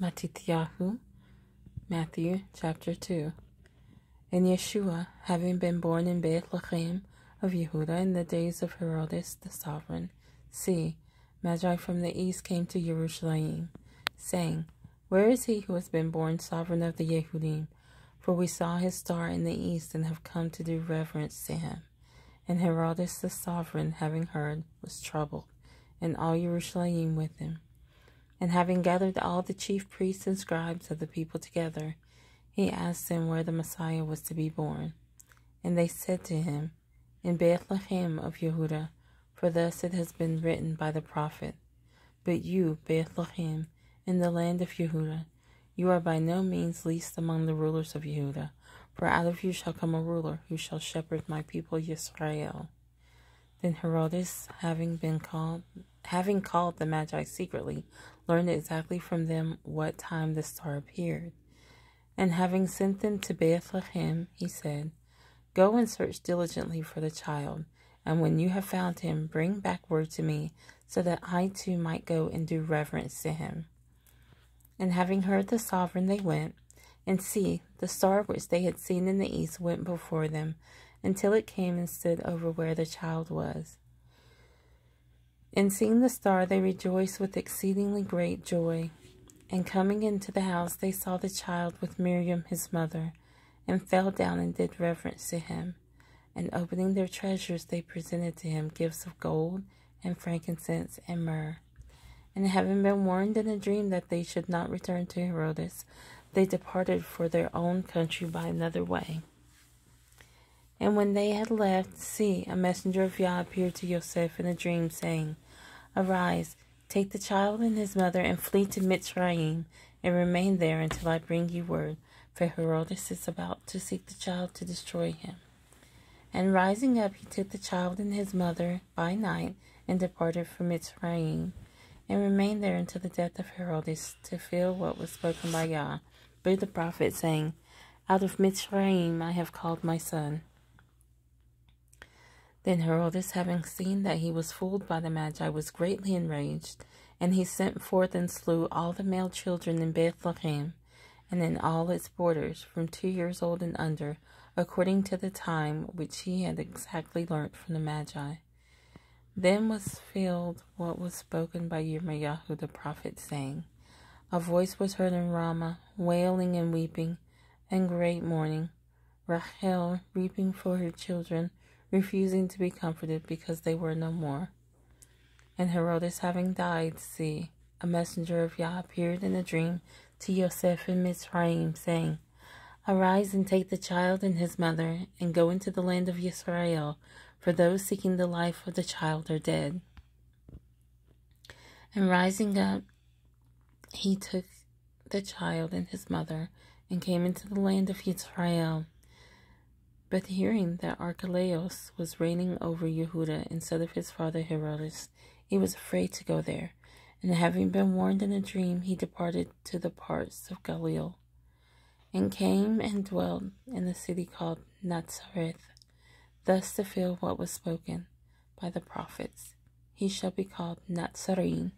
Mattithyahu, Matthew chapter 2. And Yeshua, having been born in Bethlehem of Yehuda in the days of Herodes the sovereign, see, Magi from the east came to Jerusalem, saying, Where is he who has been born sovereign of the Yehudim? For we saw his star in the east and have come to do reverence to him. And Herodes the sovereign, having heard, was troubled, and all Jerusalem with him. And having gathered all the chief priests and scribes of the people together, he asked them where the Messiah was to be born. And they said to him, In Bethlehem of Yehuda, for thus it has been written by the prophet. But you, Bethlehem, in the land of Yehuda, you are by no means least among the rulers of Yehuda, for out of you shall come a ruler who shall shepherd my people Yisrael. Then Herodes, having called the Magi secretly, learned exactly from them what time the star appeared. And having sent them to Bethlehem, he said, Go and search diligently for the child, and when you have found him, bring back word to me, so that I too might go and do reverence to him. And having heard the sovereign, they went, and see, the star which they had seen in the east went before them, until it came and stood over where the child was. And seeing the star, they rejoiced with exceedingly great joy. And coming into the house, they saw the child with Miriam his mother, and fell down and did reverence to him. And opening their treasures, they presented to him gifts of gold, and frankincense, and myrrh. And having been warned in a dream that they should not return to Herodes, they departed for their own country by another way. And when they had left, see, a messenger of Yah appeared to Yosef in a dream, saying, Arise, take the child and his mother, and flee to Mitzrayim, and remain there until I bring you word, for Herodes is about to seek the child to destroy him. And rising up, he took the child and his mother by night, and departed from Mitzrayim, and remained there until the death of Herodes, to fulfill what was spoken by Yah through the prophet, saying, Out of Mitzrayim I have called my son. Then Herodes, having seen that he was fooled by the Magi, was greatly enraged, and he sent forth and slew all the male children in Bethlehem, and in all its borders, from 2 years old and under, according to the time which he had exactly learnt from the Magi. Then was filled what was spoken by Yirmiyahu the prophet, saying, A voice was heard in Ramah, wailing and weeping, and great mourning, Rachel weeping for her children, refusing to be comforted because they were no more. And Herodes having died, see, a messenger of Yah appeared in a dream to Yosef in Mitzrayim, saying, Arise and take the child and his mother, and go into the land of Israel, for those seeking the life of the child are dead. And rising up, he took the child and his mother, and came into the land of Israel. But hearing that Archelaus was reigning over Yehuda instead of his father Herodes, he was afraid to go there, and having been warned in a dream, he departed to the parts of Galilee, and came and dwelt in the city called Nazareth, thus to fulfill what was spoken by the prophets, He shall be called Nazarene,